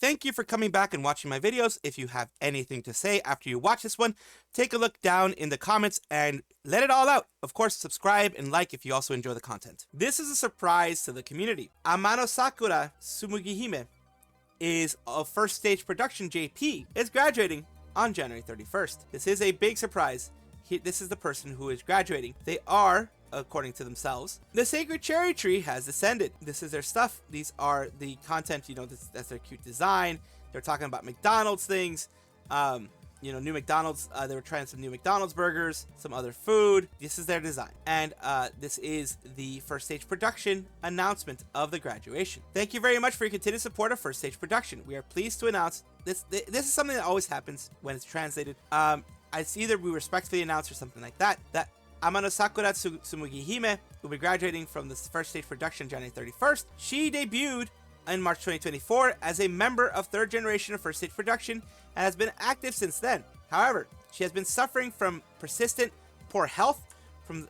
Thank you for coming back and watching my videos. If you have anything to say after you watch this one, take a look down in the comments and let it all out. Of course, subscribe and like if you also enjoy the content. This is a surprise to the community. Amanosakura Tsumugihime is a first stage production JP is graduating on January 31st. This is a big surprise. This is the person who is graduating. They are, according to themselves, the sacred cherry tree has descended. This is their stuff. These are the content, you know, that's their cute design. They're talking about McDonald's things, you know, new McDonald's. They were trying some new McDonald's burgers, some other food. This is their design. And this is the first stage production announcement of the graduation. Thank you very much for your continued support of first stage production. We are pleased to announce this. This is something that always happens when it's translated. It's either we respectfully announce or something like that, that Amanosakura Tsumugihime will be graduating from the first stage production January 31st. She debuted in March 2024 as a member of third generation of first stage production and has been active since then. However, she has been suffering from persistent poor health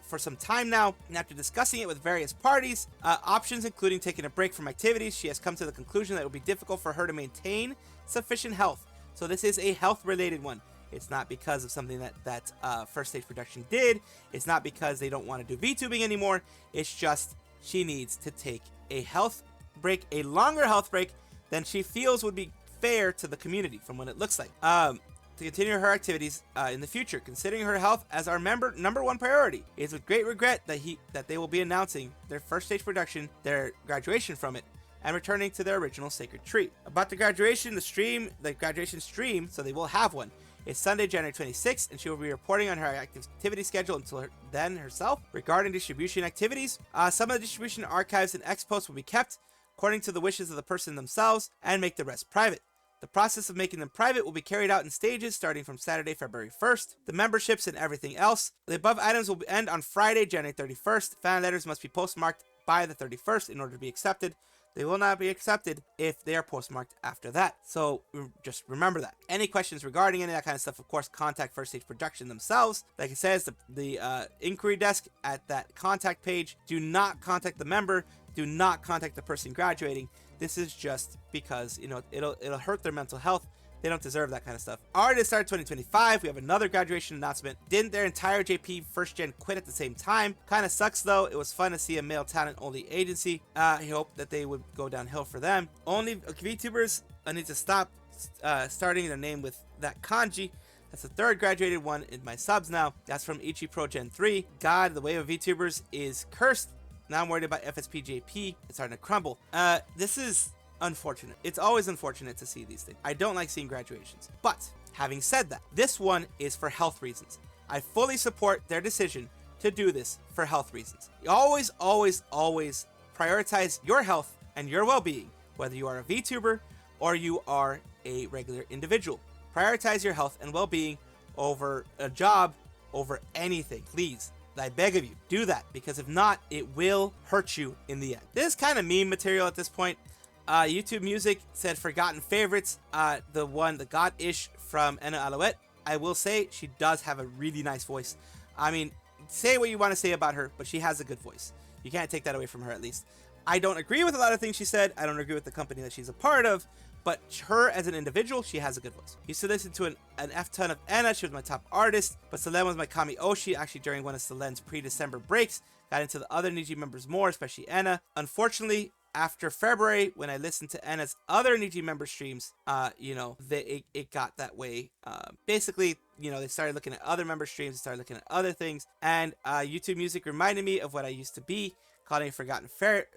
for some time now, and after discussing it with various parties, options including taking a break from activities, she has come to the conclusion that it will be difficult for her to maintain sufficient health. So this is a health related one. It's not because of something that first stage production did. It's not because they don't want to do VTubing anymore. It's just she needs to take a health break, a longer health break than she feels would be fair to the community from what it looks like. To continue her activities in the future, considering her health as our number one priority. It is with great regret that they will be announcing their first stage production, their graduation from it, and returning to their original sacred tree. About the graduation, the graduation stream, so they will have one. It's Sunday, January 26th, and she will be reporting on her activity schedule until then herself. Regarding distribution activities, some of the distribution archives and expos will be kept according to the wishes of the person themselves and make the rest private. The process of making them private will be carried out in stages starting from Saturday, February 1st. The memberships and everything else. The above items will end on Friday, January 31st. Fan letters must be postmarked by the 31st in order to be accepted. They will not be accepted if they are postmarked after that. So just remember that. Any questions regarding any of that kind of stuff, of course, contact First Stage Production themselves. Like it says, the inquiry desk at that contact page. Do not contact the member. Do not contact the person graduating. This is just because, you know, it'll hurt their mental health. They don't deserve that kind of stuff. Already started 2025. We have another graduation announcement. Didn't their entire JP first gen quit at the same time? Kind of sucks though. It was fun to see a male talent only agency. I hope that they would go downhill for them. Only VTubers need to stop starting their name with that kanji. That's the third graduated one in my subs now. That's from Ichi Pro Gen 3. God, the wave of VTubers is cursed. Now I'm worried about FSP JP. It's starting to crumble. This is unfortunate. It's always unfortunate to see these things. I don't like seeing graduations. But having said that, this one is for health reasons. I fully support their decision to do this for health reasons. Always, always, always prioritize your health and your well-being, whether you are a VTuber or you are a regular individual. Prioritize your health and well-being over a job, over anything. Please, I beg of you, do that, because if not, it will hurt you in the end. This is kind of meme material at this point. YouTube Music said forgotten favorites. The God-ish from Enna Alouette. I will say she does have a really nice voice. I mean, say what you want to say about her, but she has a good voice. You can't take that away from her, at least. I don't agree with a lot of things she said. I don't agree with the company that she's a part of, but her as an individual, she has a good voice. Used to listen to an F-ton of Enna. She was my top artist, but Selene was my Kami Oshi. Actually, during one of Selene's pre-December breaks, got into the other Niji members more, especially Enna. Unfortunately, after February, when I listened to Enna's other Niji member streams, you know, it got that way. Basically, you know, they started looking at other member streams, they started looking at other things, and YouTube Music reminded me of what I used to be, calling a forgotten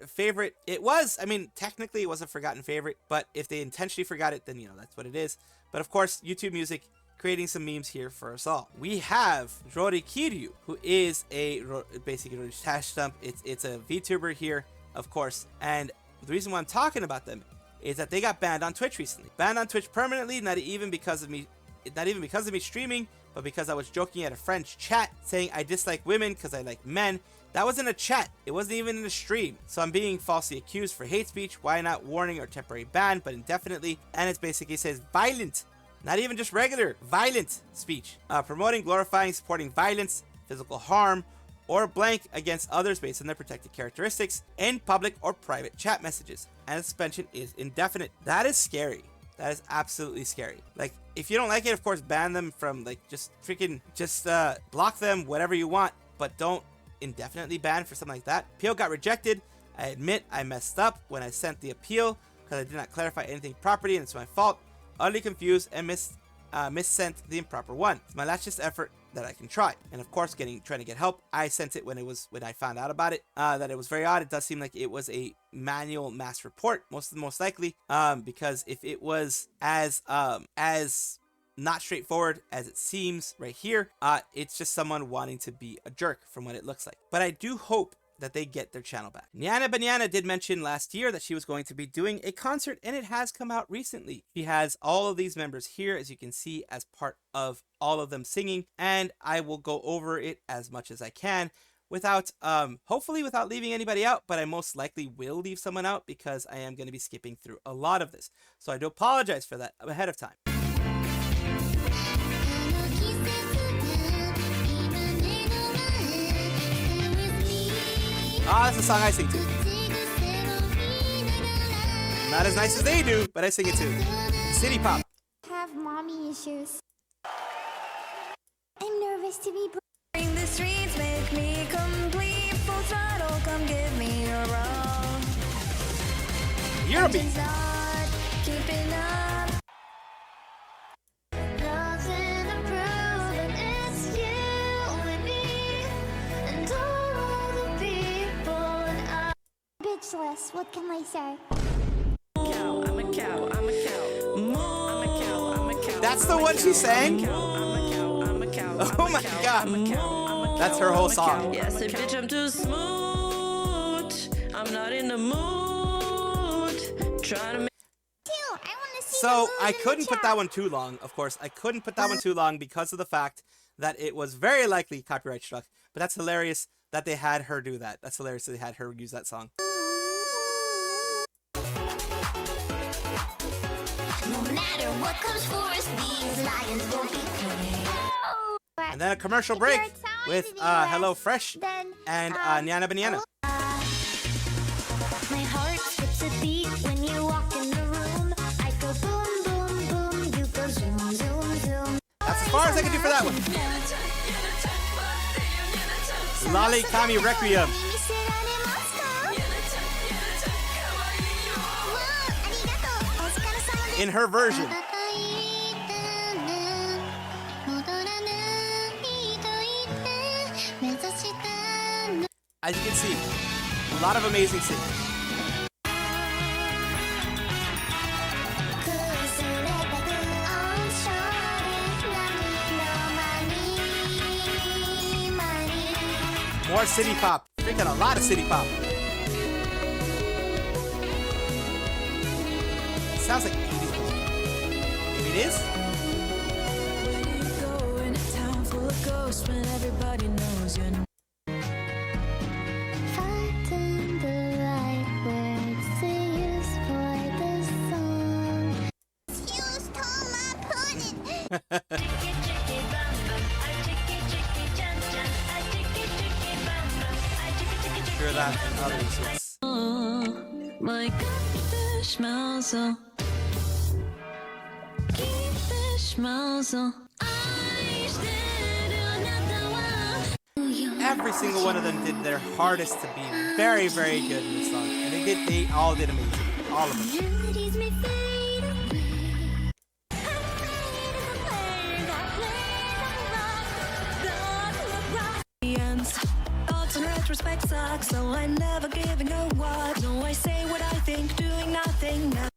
favorite. It was, I mean, technically it was a forgotten favorite, but if they intentionally forgot it, then, you know, that's what it is. But of course, YouTube Music creating some memes here for us all. We have Rorikiryuu, who is basically a hash stump. It's a VTuber here, of course, and the reason why I'm talking about them is that they got banned on Twitch recently. Banned on Twitch permanently, not even because of me streaming, but because I was joking at a friend's chat saying I dislike women because I like men. That was in a chat. It wasn't even in a stream. So I'm being falsely accused for hate speech. Why not warning or temporary ban, but indefinitely? And it basically says violent, not even just regular, violent speech. Promoting, glorifying, supporting violence, physical harm, or blank against others based on their protected characteristics in public or private chat messages. And suspension is indefinite. That is scary. That is absolutely scary. Like, if you don't like it, of course, ban them from, like, just freaking, just block them, whatever you want, but don't indefinitely ban for something like that. Appeal got rejected. I admit I messed up when I sent the appeal because I did not clarify anything properly, and it's my fault. Utterly confused and missent the improper one. It's my last effort that I can try. And of course, trying to get help. I sent it when I found out about it. That it was very odd. It does seem like it was a manual mass report, most likely. Because if it was as not straightforward as it seems right here, it's just someone wanting to be a jerk from what it looks like. But I do hope that they get their channel back. Nyana Banyana did mention last year that she was going to be doing a concert, and it has come out recently. She has all of these members here, as you can see, as part of all of them singing, and I will go over it as much as I can without, hopefully without leaving anybody out, but I most likely will leave someone out because I am going to be skipping through a lot of this. So I do apologize for that ahead of time. Ah, that's a song I sing too. Not as nice as they do, but I sing it too. City pop. Have mommy issues. I'm nervous to be Bring the streets, make me complete. Full throttle, come give me a roll. You're a beat. Not keeping up. nothing to prove, and it's you and me and all the people and I. Bitchless, what can I say? Cow, I'm a cow, I'm a cow. I'm a cow, I'm a cow. That's the one she sang? I'm a cow, I'm a cow. Oh my god. I'm a cow. That's her whole song. Yes, a bitch, I'm too smooth. I'm not in the mood. Trying to make. I want to see. So I couldn't put that one too long, of course. I couldn't put that one too long because of the fact that it was very likely copyright struck. But that's hilarious that they had her do that. That's hilarious that they had her use that song. No matter what comes first, these lions won't be quick. And then a commercial break with Hello Fresh Then, and Nyana Banyana. my heart skips a beat when you walk in the room. I go boom, boom, boom. You go zoom, zoom, zoom. That's as far as I can do for that one. Lolly Kami Requiem in her version. As you can see, a lot of amazing singing. More city pop. Freaking a lot of city pop. Sounds like 80s music. Maybe it is? Where you go in a town full of ghosts when everybody knows you're not. Finding the right words to use for this song. You stole my pudding. Hear that and others. It's My God, smells so. Smells so. every single one of them did their hardest to be very, very good in this song. And they all did amazing. All of them. Retrospect sucks, so I'm never giving a what. No, I say what I think, doing nothing now.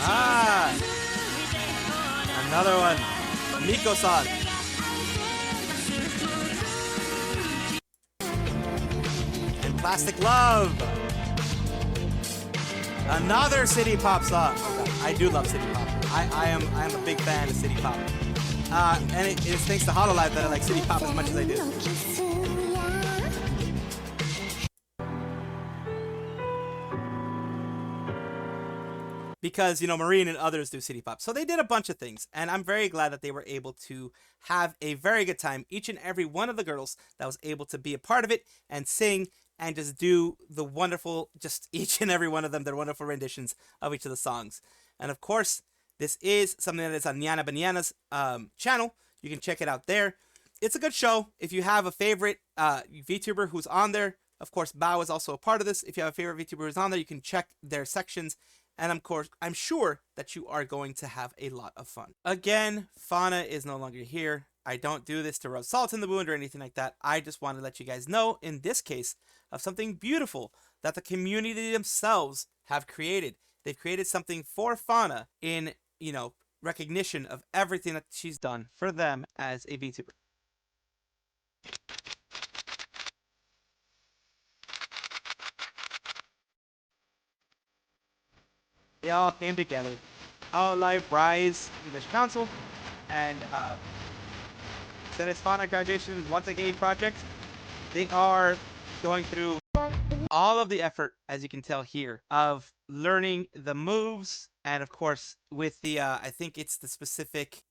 Ah, another one. Miko-san. And Plastic Love. Another city pop song. I do love city pop. I am a big fan of city pop. And it is thanks to Hololive that I like city pop as much as I do. Because, you know, Marine and others do city pop. So they did a bunch of things. And I'm very glad that they were able to have a very good time. Each and every one of the girls that was able to be a part of it and sing and just do the wonderful, just each and every one of them, their wonderful renditions of each of the songs. And of course, this is something that is on Nyana Banyana's channel. You can check it out there. It's a good show. If you have a favorite VTuber who's on there, of course, Bao is also a part of this. If you have a favorite VTuber who's on there, you can check their sections. And of course, I'm sure that you are going to have a lot of fun. Again, Fauna is no longer here. I don't do this to rub salt in the wound or anything like that. I just want to let you guys know, in this case, of something beautiful that the community themselves have created. They've created something for Fauna in, recognition of everything that she's done for them as a VTuber. They all came together. Hololive Rise English Council and Senate Fauna Graduation Once Again project. They are going through all of the effort, as you can tell here, of learning the moves, and of course with the I think it's the specific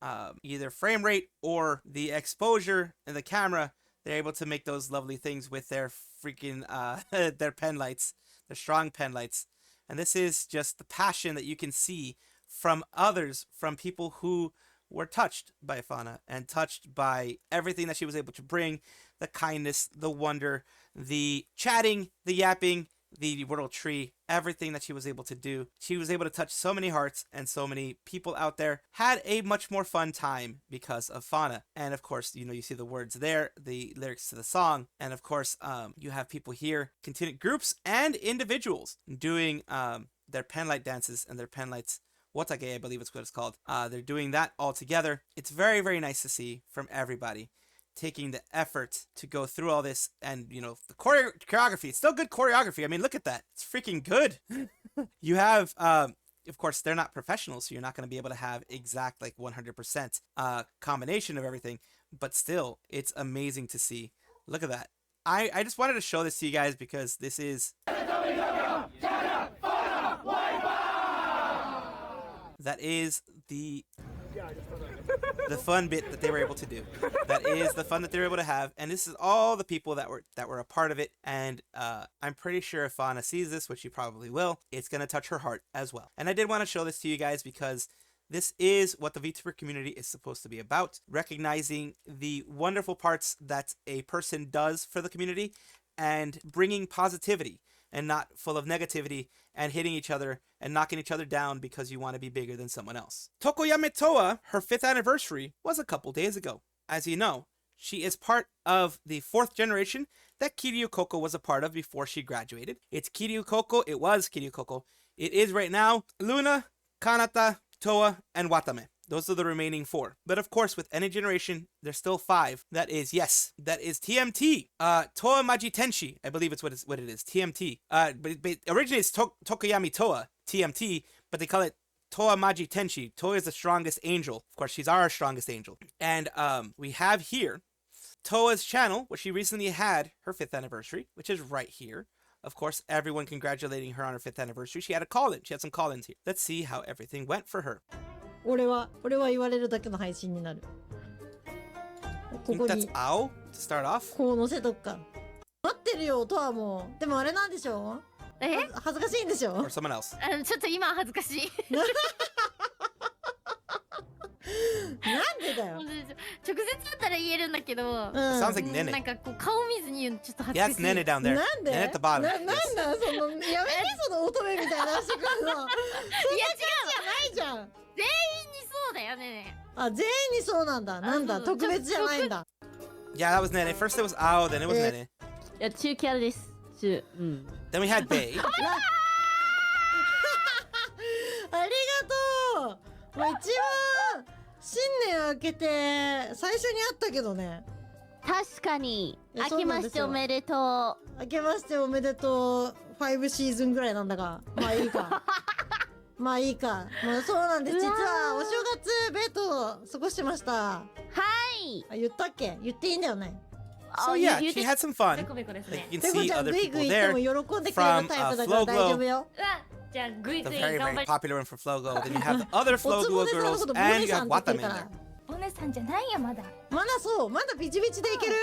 either frame rate or the exposure in the camera, they're able to make those lovely things with their freaking their pen lights, their strong pen lights. And this is just the passion that you can see from others, from people who were touched by Fauna and touched by everything that she was able to bring, the kindness, the wonder, the chatting, the yapping, the world tree, everything that she was able to do. She was able to touch so many hearts, and so many people out there had a much more fun time because of Fauna. And of course, you see the words there, the lyrics to the song. And of course, you have people here, groups and individuals doing their penlight dances and their penlights. Wotage, I believe it's what it's called. They're doing that all together. It's very, very nice to see from everybody taking the effort to go through all this, and the choreography. It's still good choreography. I mean, look at that. It's freaking good. You have of course, they're not professionals, so you're not going to be able to have exact 100% combination of everything, but still, it's amazing to see. Look at that. I just wanted to show this to you guys because this is that is the fun bit that they were able to do. That is the fun that they were able to have, and this is all the people that were a part of it. And I'm pretty sure if Fauna sees this, which she probably will, it's gonna touch her heart as well. And I did want to show this to you guys because this is what the VTuber community is supposed to be about, recognizing the wonderful parts that a person does for the community and bringing positivity and not full of negativity and hitting each other and knocking each other down because you want to be bigger than someone else. Tokoyami Towa, her 5th anniversary, was a couple days ago. As you know, she is part of the 4th generation that Kiryu Koko was a part of before she graduated. It's Kiryu Koko, it was Kiryu Koko. It is right now Luna, Kanata, Towa, and Watame. Those are the remaining 4. But of course, with any generation, there's still 5. That is TMT. Towa Maji Tenshi, I believe it's what it is. TMT. But originally it's Tokoyami Towa, TMT, but they call it Towa Maji Tenshi. Towa is the strongest angel. Of course, she's our strongest angel. And we have here Towa's channel, which she recently had her 5th anniversary, which is right here. Of course, everyone congratulating her on her 5th anniversary. She had a call-in. She had some call-ins here. Let's see how everything went for her. 俺は言われるだけの配信になる。こ I こ think that's に Ao to start off. こう載せとくか。待ってるよとはもう。でもあれなんでしょ恥ずかしいんでしょ Or someone else. ちょっと今は恥ずかしい。なんでだよ。直接だったら言えるんだけど、Sounds like な Nene. んかこう顔見ずに言うのちょっと恥ず Yeah, か it's しい。 Nene down there. なんで Nene at the bottom. なんだ Yes. そのやめてその乙女みたいな話くるの。そんな感じじゃないじゃん。全員にそうだよね。あ、全員にそうなんだ。なんだ特別じゃないんだ。 Yeah, that was Nene. First it was Ao, then it was Nene. いや、中キャラです。中。Then we had Bae. ありがとう。もう一番新年明けて最初に会ったけどね。確かに。いや明けましておめでとう。明けましておめでとう。5シーズンぐらいなんだが、まあいいか。まあいいか。もうそうなんです。実はお正月ベッド過ごしてました。はい。あ、言ったっけ？言っていいんだよね。 So yeah, she had some fun. ベコベコですね。 You can ペコ see ちゃん other グイグ people イ言っても there. 喜んでくれるタイプだから大丈夫よ。うわ、じゃあグイ The グイ very, 頑張 very り。 popular one for Flogo. Then you have the other おつぼ Flogo ねさんの girls, ことボ and ネ you さ have んって言ってる Watame か in ら there. お姉さんじゃないよまだ。まだそうまだビチビチでいける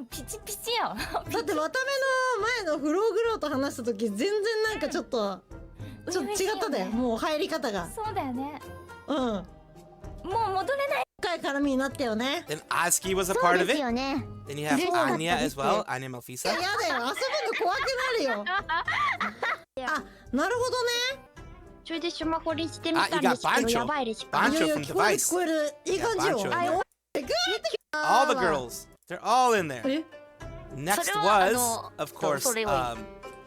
ピチピチやん。だって渡部の前のフローグローと話した時全然なんかちょっと違ったで、もう入り方が。そうだよね。うん。もう戻れない。深い絡みになったよね。 Then Aski was a そう part で of す it. よね。 Then you have 嬉しかった Anya です as well. Anya Malfisa. やだよ、遊ぶの怖くなるよ。あ、なるほどね。それでスマホにしてみたん Ah, で you got すけど、 Bancho. やばいレシピ。 Bancho いやいや from 聞こえる Device. 聞こえる。いい感じ Yeah, よ。 Bancho in あ there. お All the わ girls. They're all in there. え Next それは was, of course, それは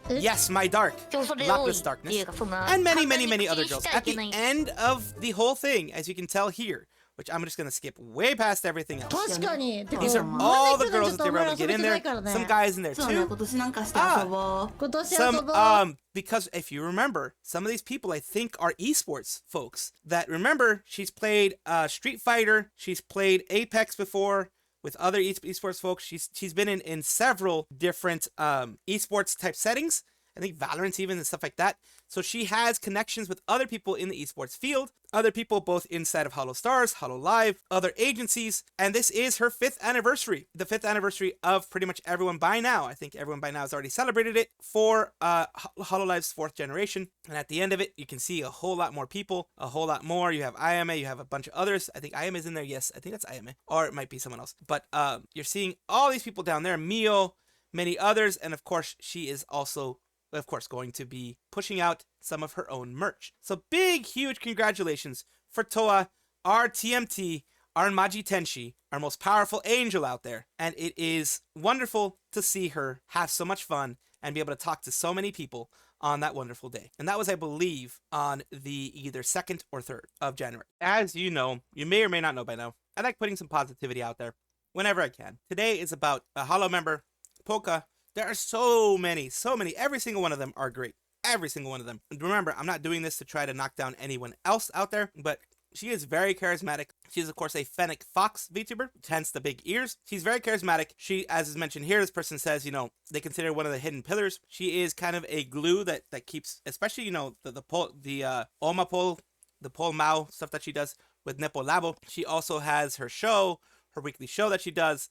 Yes, My Dark. でもそれ多い Lapis ってい Darkness. うかそんな And many, 簡単 many, に many 口 other にし girls. ちゃい At け the ない end of the whole thing, as you can tell here, which I'm just gonna skip way past everything else. 確かに。てか These are まだ all the 行くの girls ちょっ that と they あん were まり able to 遊 get べ in てな there. いからね。 Some guys in there そうね、 too. 今年なんかして遊ぼう。今年遊 Some ぼう。 because if you remember, some of these people I think are esports folks that remember she's played Street Fighter, she's played Apex before with other esports folks. She's been in several different esports type settings. I think Valorant even and stuff like that. So she has connections with other people in the esports field, other people both inside of HoloStars, HoloLive, other agencies, and this is her 5th anniversary. The 5th anniversary of pretty much everyone by now. I think everyone by now has already celebrated it for HoloLive's 4th generation. And at the end of it, you can see a whole lot more people, a whole lot more. You have IMA, you have a bunch of others. I think IMA is in there. Yes, I think that's IMA. Or it might be someone else. But you're seeing all these people down there, Mio, many others, and of course, she is also of course, going to be pushing out some of her own merch. So big, huge congratulations for Towa, our TMT, our Maji Tenshi, our most powerful angel out there. And it is wonderful to see her have so much fun and be able to talk to so many people on that wonderful day. And that was, I believe, on the either 2nd or 3rd of January. As you know, you may or may not know by now, I like putting some positivity out there whenever I can. Today is about a Holo member, Polka. There are so many. Every single one of them are great. Every single one of them. And remember, I'm not doing this to try to knock down anyone else out there, but she is very charismatic. She is, of course, a Fennec Fox VTuber, hence the big ears. She's very charismatic. She, as is mentioned here, this person says, you know, they consider one of the hidden pillars. She is kind of a glue that keeps, especially, you know, the Oma pole, the pole Mao stuff that she does with Nepo Labo. She also has her show, her weekly show that she does.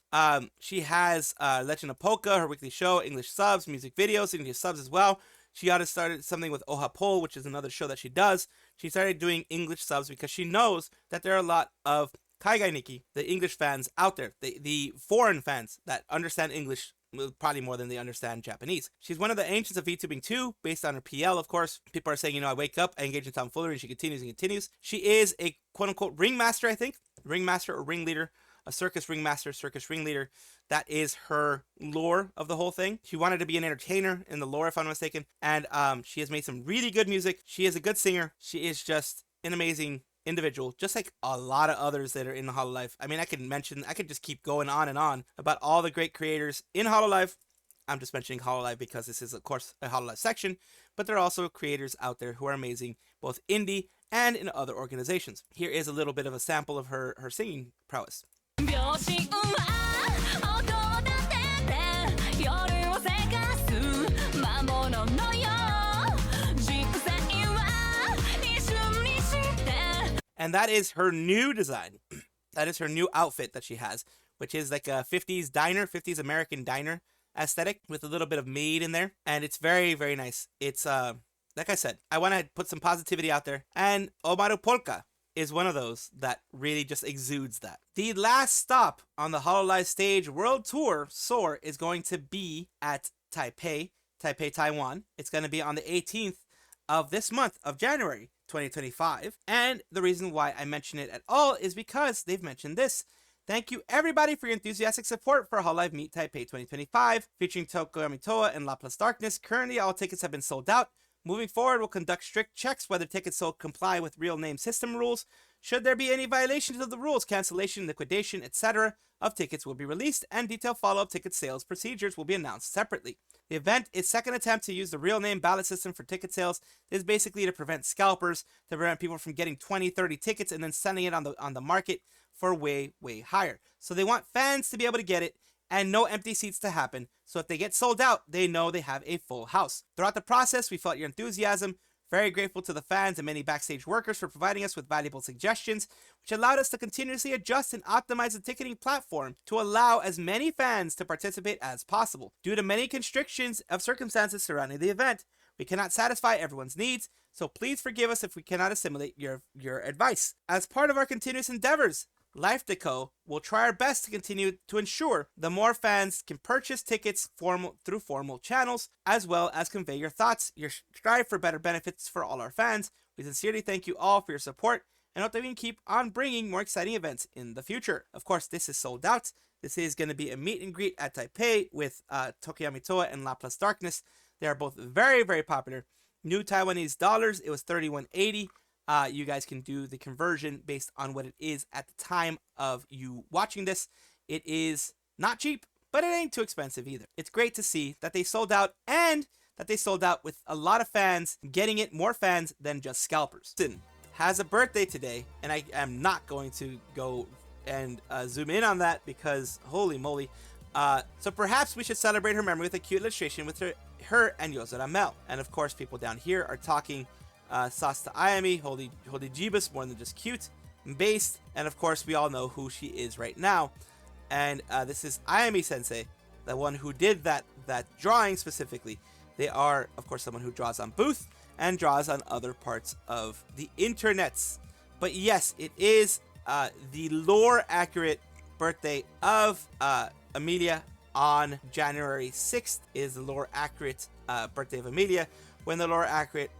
She has Legend of Polka, her weekly show, English subs, music videos, English subs as well. She ought to started something with Oha Pol, which is another show that she does. She started doing English subs because she knows that there are a lot of Kaigai Nikki, the English fans out there, the foreign fans that understand English probably more than they understand Japanese. She's one of the ancients of VTubing too, based on her PL, of course. People are saying, you know, I wake up, I engage in tomfoolery, and she continues and continues. She is a quote-unquote ringmaster, I think. Ringmaster or ringleader. A circus ringmaster, circus ringleader. That is her lore of the whole thing. She wanted to be an entertainer in the lore, if I'm not mistaken. And she has made some really good music. She is a good singer. She is just an amazing individual, just like a lot of others that are in the Hololive. I mean, I could just keep going on and on about all the great creators in Hololive. I'm just mentioning Hololive because this is, of course, a Hololive section, but there are also creators out there who are amazing, both indie and in other organizations. Here is a little bit of a sample of her singing prowess. 秒針は音を立てて夜をせかす魔物のよう軸線は一瞬にして And that is her new design. That is her new outfit that she has, which is like a 50s diner, 50s American diner aesthetic with a little bit of maid in there. And it's very, very nice. It's, like I said, I want to put some positivity out there. And Omaru Polka is one of those that really just exudes that. The last stop on the Hololive Stage World Tour Soar is going to be at Taipei, Taiwan. It's going to be on the 18th of this month of January 2025. And the reason why I mention it at all is because they've mentioned this. Thank you everybody for your enthusiastic support for Hololive Meet Taipei 2025, featuring Tokoyami Towa and Lapis Darkness. Currently, all tickets have been sold out. Moving forward, we'll conduct strict checks whether tickets sold comply with real name system rules. Should there be any violations of the rules, cancellation, liquidation, etc. of tickets will be released, and detailed follow-up ticket sales procedures will be announced separately. The event is second attempt to use the real name ballot system for ticket sales. It is basically to prevent scalpers, to prevent people from getting 20, 30 tickets and then selling it on the market for way, way higher. So they want fans to be able to get it and no empty seats to happen. So if they get sold out, they know they have a full house. Throughout the process, we felt your enthusiasm, Very grateful to the fans and many backstage workers for providing us with valuable suggestions, which allowed us to continuously adjust and optimize the ticketing platform to allow as many fans to participate as possible. Due to many constrictions of circumstances surrounding the event, we cannot satisfy everyone's needs, so please forgive us if we cannot assimilate your advice. As part of our continuous endeavors, Life Deco will try our best to continue to ensure the more fans can purchase tickets through formal channels, as well as convey your thoughts, your strive for better benefits for all our fans. We sincerely thank you all for your support and hope that we can keep on bringing more exciting events in the future. Of course, this is sold out. This is going to be a meet and greet at Taipei with Tokoyami Towa and Laplace Darkness. They are both very, very popular. New Taiwanese dollars, it was 31.80. You guys can do the conversion based on what it is at the time of you watching this. It is not cheap, but it ain't too expensive either. It's great to see that they sold out, and that they sold out with a lot of fans getting it, more fans than just scalpers. Has a birthday today, and I am not going to go and zoom in on that because holy moly. So perhaps we should celebrate her memory with a cute illustration with her and Yozora Mel. And of course, people down here are talking Sasta Ayami, Holy Jibus, more than just cute, based, and of course we all know who she is right now. And this is Ayami Sensei, the one who did that drawing specifically. They are, of course, someone who draws on Booth and draws on other parts of the internets. But yes, it is the lore accurate birthday of Amelia on January 6th is the lore accurate birthday of Amelia, when the lore accurate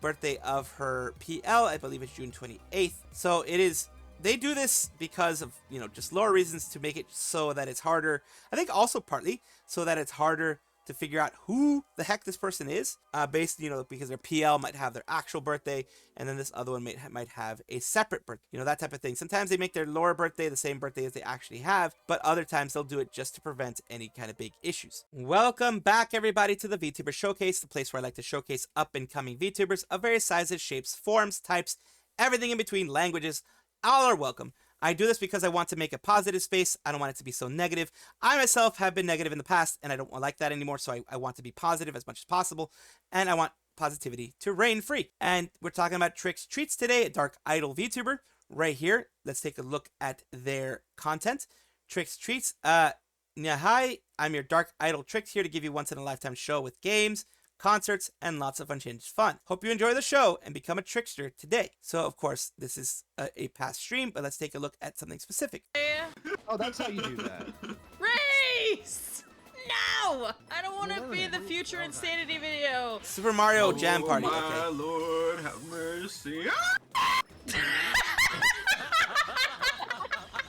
birthday of her PL, I believe it's June 28th. So it is, they do this because of, just lore reasons, to make it so that it's harder. I think also partly so that it's harder to figure out who the heck this person is, based, because their PL might have their actual birthday, and then this other one might have a separate birthday, that type of thing. Sometimes they make their lore birthday the same birthday as they actually have, but other times they'll do it just to prevent any kind of big issues. Welcome back, everybody, to the VTuber Showcase, the place where I like to showcase up-and-coming VTubers of various sizes, shapes, forms, types, everything in between, languages. All are welcome. I do this because I want to make a positive space. I don't want it to be so negative. I myself have been negative in the past, and I don't like that anymore, so I want to be positive as much as possible, and I want positivity to reign free. And we're talking about Trixtreatz today, a Dark Idol VTuber, right here. Let's take a look at their content. Trixtreatz, hi, I'm your Dark Idol Trix, here to give you once-in-a-lifetime show with games, concerts, and lots of unchanged fun. Hope you enjoy the show and become a trickster today. So, of course, this is a past stream, but let's take a look at something specific. Oh, that's how you do that. Race! No! I don't want to be the future insanity video. Super Mario Jam Party. My Okay. Lord, have mercy.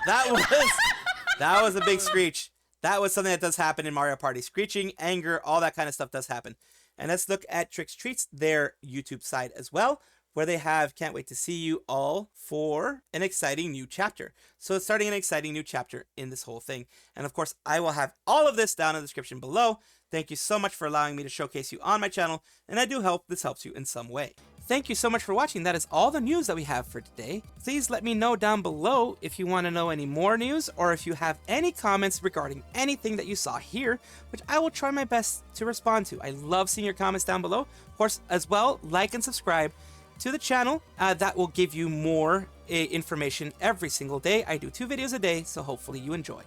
That was a big screech. That was something that does happen in Mario Party. Screeching, anger, all that kind of stuff does happen. And let's look at Trixtreatz, their YouTube side as well, where they have Can't Wait to See You All for an exciting new chapter. So it's starting an exciting new chapter in this whole thing. And of course, I will have all of this down in the description below. Thank you so much for allowing me to showcase you on my channel, and I do hope this helps you in some way. Thank you so much for watching. That is all the news that we have for today. Please let me know down below if you want to know any more news, or if you have any comments regarding anything that you saw here, which I will try my best to respond to. I love seeing your comments down below. Of course, as well, like and subscribe to the channel. That will give you more information every single day. I do 2 videos a day, so hopefully you enjoy.